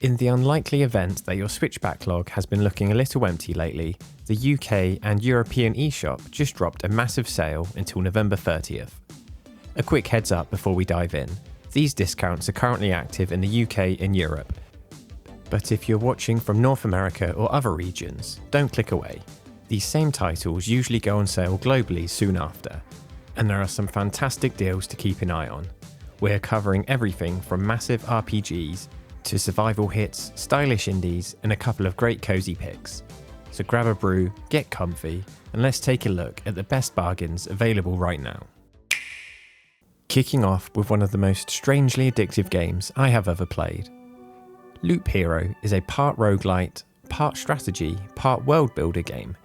In the unlikely event that your Switch backlog has been looking a little empty lately, the UK and European eShop just dropped a massive sale until November 30th. A quick heads up before we dive in, these discounts are currently active in the UK and Europe. But if you're watching from North America or other regions, don't click away. These same titles usually go on sale globally soon after, and there are some fantastic deals to keep an eye on. We're covering everything from massive RPGs to survival hits, stylish indies, and a couple of great cozy picks. So grab a brew, get comfy, and let's take a look at the best bargains available right now. Kicking off with one of the most strangely addictive games I have ever played. Loop Hero is a part roguelite, part strategy, part world builder game.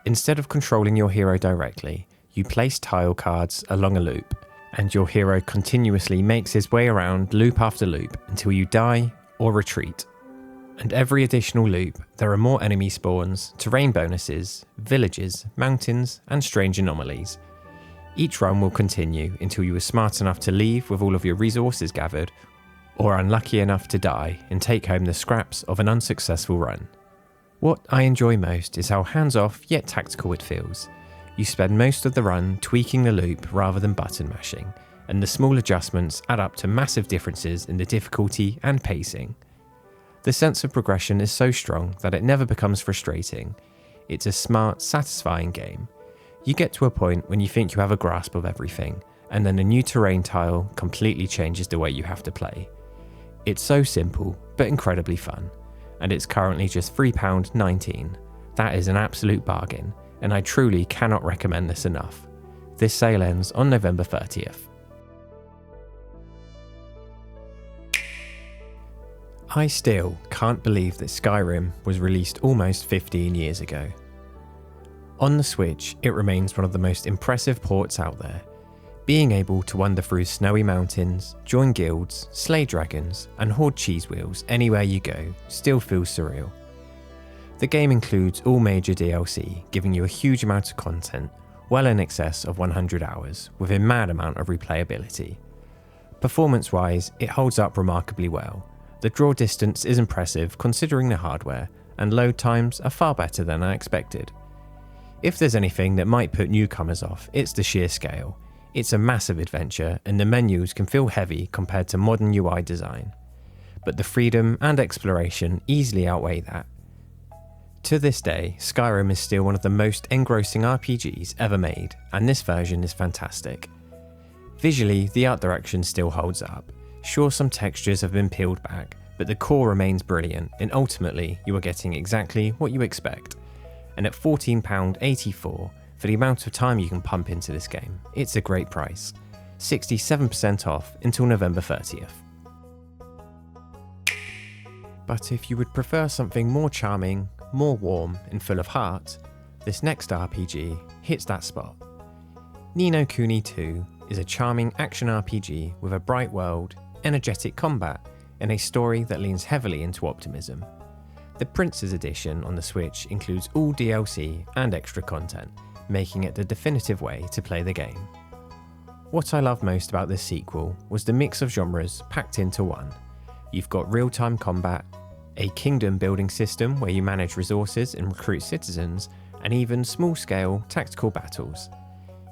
Instead of controlling your hero directly, you place tile cards along a loop, and your hero continuously makes his way around loop after loop until you die or retreat. And every additional loop, there are more enemy spawns, terrain bonuses, villages, mountains, and strange anomalies. Each run will continue until you are smart enough to leave with all of your resources gathered, or unlucky enough to die and take home the scraps of an unsuccessful run. What I enjoy most is how hands-off yet tactical it feels. You spend most of the run tweaking the loop rather than button mashing, and the small adjustments add up to massive differences in the difficulty and pacing. The sense of progression is so strong that it never becomes frustrating. It's a smart, satisfying game. You get to a point when you think you have a grasp of everything, and then a new terrain tile completely changes the way you have to play. It's so simple, but incredibly fun. And it's currently just £3.19. That is an absolute bargain, and I truly cannot recommend this enough. This sale ends on November 30th. I still can't believe that Skyrim was released almost 15 years ago. On the Switch, it remains one of the most impressive ports out there. Being able to wander through snowy mountains, join guilds, slay dragons, and hoard cheese wheels anywhere you go still feels surreal. The game includes all major DLC, giving you a huge amount of content, well in excess of 100 hours, with a mad amount of replayability. Performance-wise, it holds up remarkably well. The draw distance is impressive considering the hardware, and load times are far better than I expected. If there's anything that might put newcomers off, it's the sheer scale. It's a massive adventure, and the menus can feel heavy compared to modern UI design. But the freedom and exploration easily outweigh that. To this day, Skyrim is still one of the most engrossing RPGs ever made, and this version is fantastic. Visually, the art direction still holds up. Sure, some textures have been peeled back, but the core remains brilliant, and ultimately, you are getting exactly what you expect. And at £14.84, for the amount of time you can pump into this game, it's a great price. 67% off until November 30th. But if you would prefer something more charming, more warm, and full of heart, this next RPG hits that spot. Ni no Kuni 2 is a charming action RPG with a bright world, energetic combat, and a story that leans heavily into optimism. The Prince's Edition on the Switch includes all DLC and extra content, making it the definitive way to play the game. What I love most about this sequel was the mix of genres packed into one. You've got real-time combat, a kingdom building system where you manage resources and recruit citizens, and even small-scale tactical battles.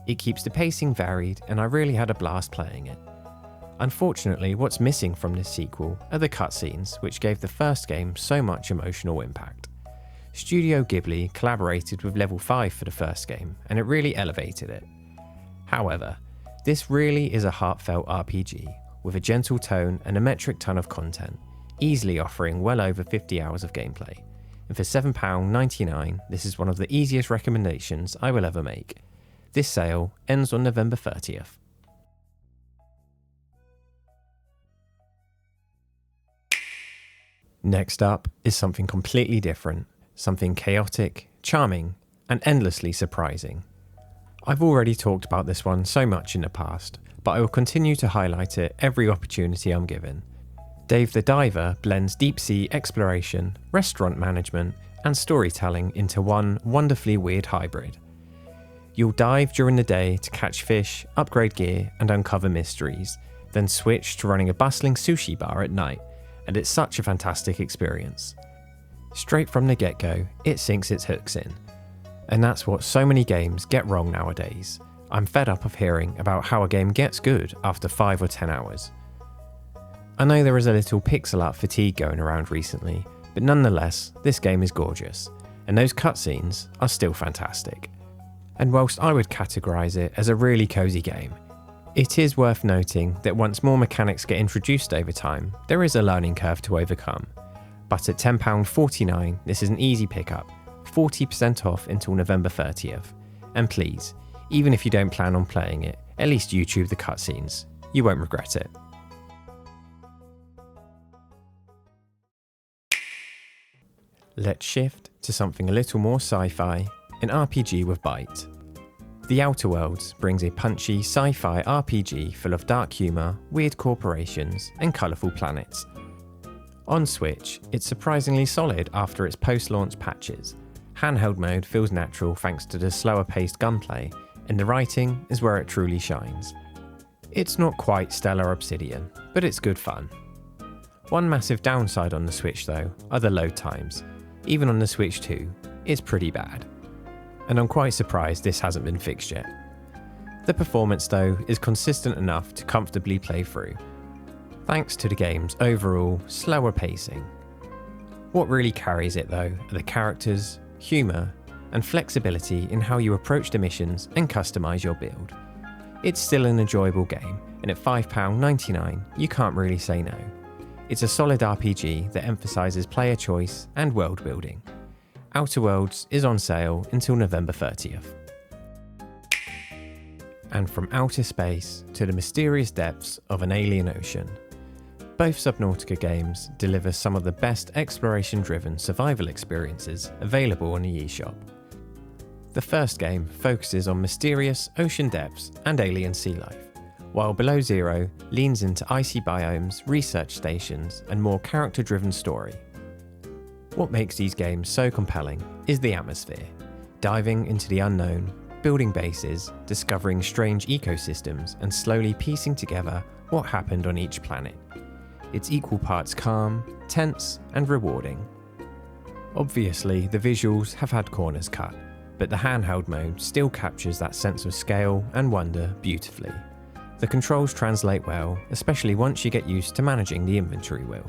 It keeps the pacing varied, and I really had a blast playing it. Unfortunately, what's missing from this sequel are the cutscenes, which gave the first game so much emotional impact. Studio Ghibli collaborated with Level 5 for the first game, and it really elevated it. However, this really is a heartfelt RPG, with a gentle tone and a metric ton of content, easily offering well over 50 hours of gameplay. And for £7.99, this is one of the easiest recommendations I will ever make. This sale ends on November 30th. Next up is something completely different, something chaotic, charming, and endlessly surprising. I've already talked about this one so much in the past, but I will continue to highlight it every opportunity I'm given. Dave the Diver blends deep sea exploration, restaurant management, and storytelling into one wonderfully weird hybrid. You'll dive during the day to catch fish, upgrade gear, and uncover mysteries, then switch to running a bustling sushi bar at night, and it's such a fantastic experience. Straight from the get-go, it sinks its hooks in. And that's what so many games get wrong nowadays. I'm fed up of hearing about how a game gets good after 5 or 10 hours. I know there is a little pixel art fatigue going around recently, but nonetheless, this game is gorgeous, and those cutscenes are still fantastic. And whilst I would categorise it as a really cosy game, it is worth noting that once more mechanics get introduced over time, there is a learning curve to overcome. But at £10.49, this is an easy pickup, 40% off until November 30th. And please, even if you don't plan on playing it, at least YouTube the cutscenes. You won't regret it. Let's shift to something a little more sci-fi, an RPG with bite. The Outer Worlds brings a punchy sci-fi RPG full of dark humour, weird corporations, and colourful planets. On Switch, it's surprisingly solid after its post-launch patches. Handheld mode feels natural thanks to the slower-paced gunplay, and the writing is where it truly shines. It's not quite stellar Obsidian, but it's good fun. One massive downside on the Switch though are the load times. Even on the Switch 2, it's pretty bad. And I'm quite surprised this hasn't been fixed yet. The performance though is consistent enough to comfortably play through, thanks to the game's overall slower pacing. What really carries it though are the characters, humour, and flexibility in how you approach the missions and customise your build. It's still an enjoyable game, and at £5.99 you can't really say no. It's a solid RPG that emphasises player choice and world building. Outer Worlds is on sale until November 30th. And from outer space to the mysterious depths of an alien ocean, both Subnautica games deliver some of the best exploration-driven survival experiences available on the eShop. The first game focuses on mysterious ocean depths and alien sea life, while Below Zero leans into icy biomes, research stations, and more character-driven story. What makes these games so compelling is the atmosphere, diving into the unknown, building bases, discovering strange ecosystems, and slowly piecing together what happened on each planet. It's equal parts calm, tense, and rewarding. Obviously, the visuals have had corners cut, but the handheld mode still captures that sense of scale and wonder beautifully. The controls translate well, especially once you get used to managing the inventory wheel.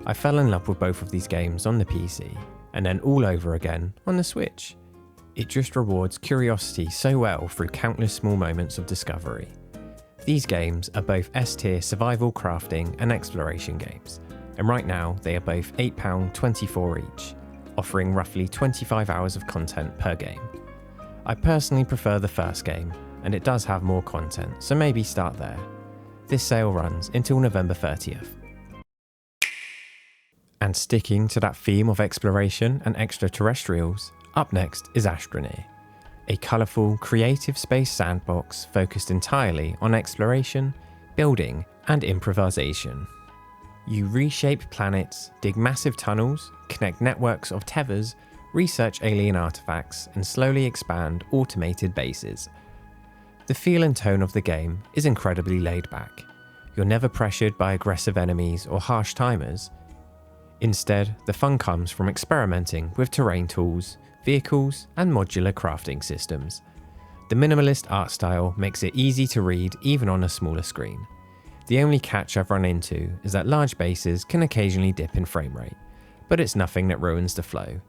I fell in love with both of these games on the PC, and then all over again on the Switch. It just rewards curiosity so well through countless small moments of discovery. These games are both S-tier survival crafting and exploration games, and right now they are both £8.24 each, offering roughly 25 hours of content per game. I personally prefer the first game, and it does have more content, so maybe start there. This sale runs until November 30th. And sticking to that theme of exploration and extraterrestrials, up next is Astroneer, a colourful, creative space sandbox focused entirely on exploration, building, and improvisation. You reshape planets, dig massive tunnels, connect networks of tethers, research alien artifacts, and slowly expand automated bases. The feel and tone of the game is incredibly laid back. You're never pressured by aggressive enemies or harsh timers. Instead, the fun comes from experimenting with terrain tools, vehicles, and modular crafting systems. The minimalist art style makes it easy to read even on a smaller screen. The only catch I've run into is that large bases can occasionally dip in frame rate, but it's nothing that ruins the flow.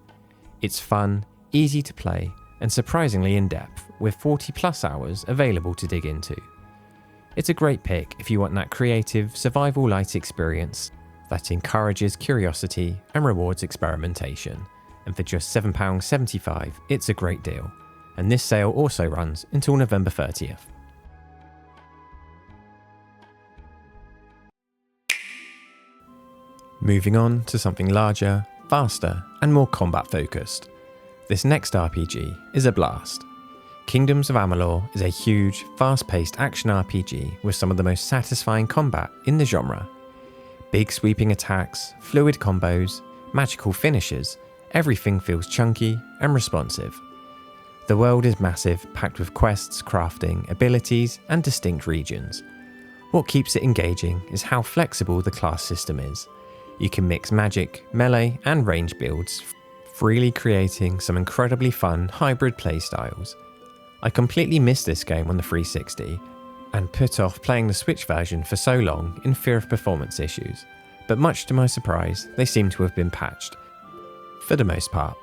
It's fun, easy to play, and surprisingly in-depth, with 40 plus hours available to dig into. It's a great pick if you want that creative, survival light experience that encourages curiosity and rewards experimentation. And for just £7.75, it's a great deal. And this sale also runs until November 30th. Moving on to something larger, faster, and more combat focused. This next RPG is a blast. Kingdoms of Amalur is a huge, fast-paced action RPG with some of the most satisfying combat in the genre. Big sweeping attacks, fluid combos, magical finishes, everything feels chunky and responsive. The world is massive, packed with quests, crafting, abilities, and distinct regions. What keeps it engaging is how flexible the class system is, You can mix magic, melee, and range builds, freely creating some incredibly fun hybrid playstyles. I completely missed this game on the 360 and put off playing the Switch version for so long in fear of performance issues, but much to my surprise, they seem to have been patched, for the most part.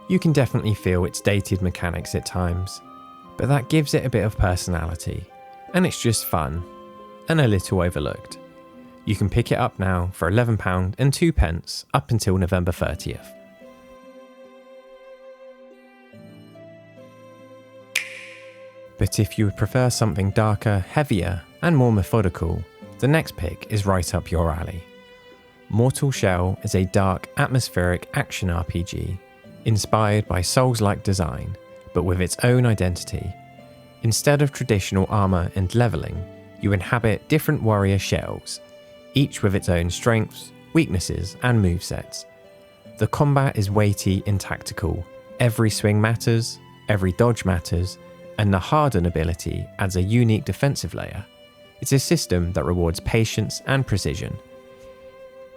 You can definitely feel its dated mechanics at times, but that gives it a bit of personality, and it's just fun, and a little overlooked. You can pick it up now for £11 and 2 pence up until November 30th. But if you would prefer something darker, heavier, and more methodical, the next pick is right up your alley. Mortal Shell is a dark, atmospheric action RPG, inspired by Souls-like design, but with its own identity. Instead of traditional armour and levelling, you inhabit different warrior shells, each with its own strengths, weaknesses, and movesets. The combat is weighty and tactical, every swing matters, every dodge matters, and the Harden ability adds a unique defensive layer. It's a system that rewards patience and precision.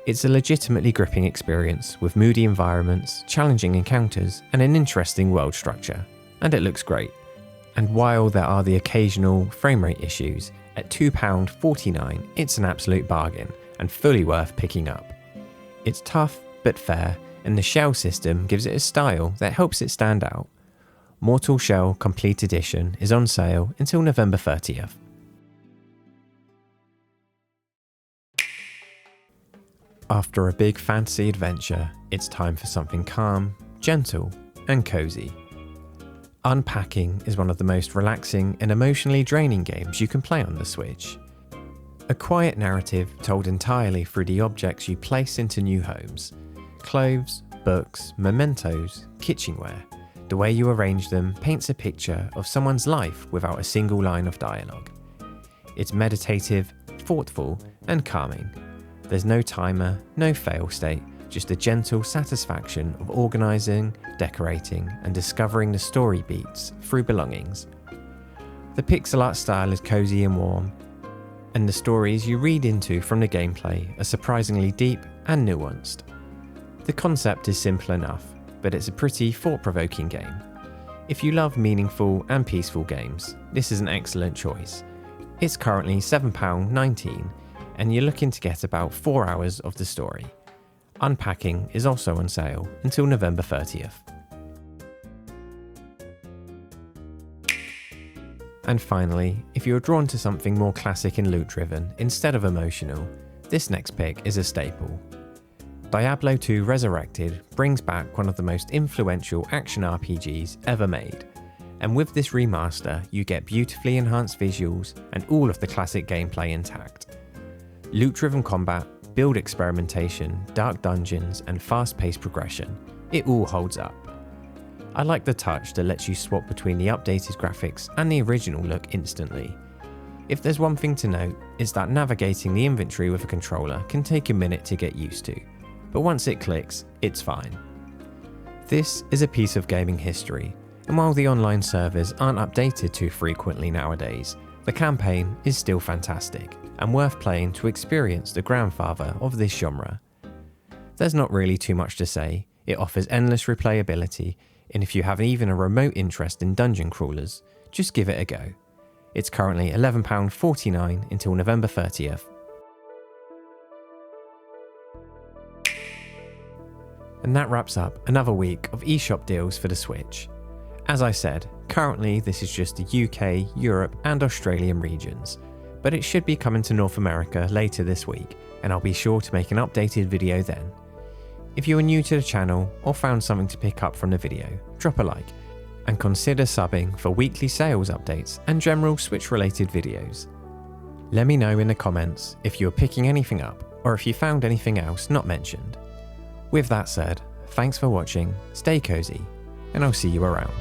It's a legitimately gripping experience with moody environments, challenging encounters, and an interesting world structure, and it looks great. And while there are the occasional framerate issues, at £2.49 it's an absolute bargain and fully worth picking up. It's tough but fair, and the shell system gives it a style that helps it stand out. Mortal Shell Complete Edition is on sale until November 30th. After a big fantasy adventure, it's time for something calm, gentle, and cozy. Unpacking is one of the most relaxing and emotionally draining games you can play on the Switch. A quiet narrative told entirely through the objects you place into new homes. Clothes, books, mementos, kitchenware. The way you arrange them paints a picture of someone's life without a single line of dialogue. It's meditative, thoughtful, and calming. There's no timer, no fail state, just a gentle satisfaction of organising, decorating, and discovering the story beats through belongings. The pixel art style is cosy and warm, and the stories you read into from the gameplay are surprisingly deep and nuanced. The concept is simple enough, but it's a pretty thought-provoking game. If you love meaningful and peaceful games, this is an excellent choice. It's currently £7.19, and you're looking to get about 4 hours of the story. Unpacking is also on sale until November 30th. And finally, if you're drawn to something more classic and loot-driven instead of emotional, this next pick is a staple. Diablo II Resurrected brings back one of the most influential action RPGs ever made, and with this remaster you get beautifully enhanced visuals and all of the classic gameplay intact. Loot-driven combat, build experimentation, dark dungeons, and fast-paced progression, it all holds up. I like the touch that lets you swap between the updated graphics and the original look instantly. If there's one thing to note, it's that navigating the inventory with a controller can take a minute to get used to, but once it clicks, it's fine. This is a piece of gaming history, and while the online servers aren't updated too frequently nowadays, the campaign is still fantastic and worth playing to experience the grandfather of this genre. There's not really too much to say, it offers endless replayability, and if you have even a remote interest in dungeon crawlers, just give it a go. It's currently £11.49 until November 30th. And that wraps up another week of eShop deals for the Switch. As I said, currently this is just the UK, Europe and Australian regions, but it should be coming to North America later this week, and I'll be sure to make an updated video then. If you are new to the channel or found something to pick up from the video, drop a like, and consider subbing for weekly sales updates and general Switch related videos. Let me know in the comments if you're picking anything up or if you found anything else not mentioned. With that said, thanks for watching, stay cozy, and I'll see you around.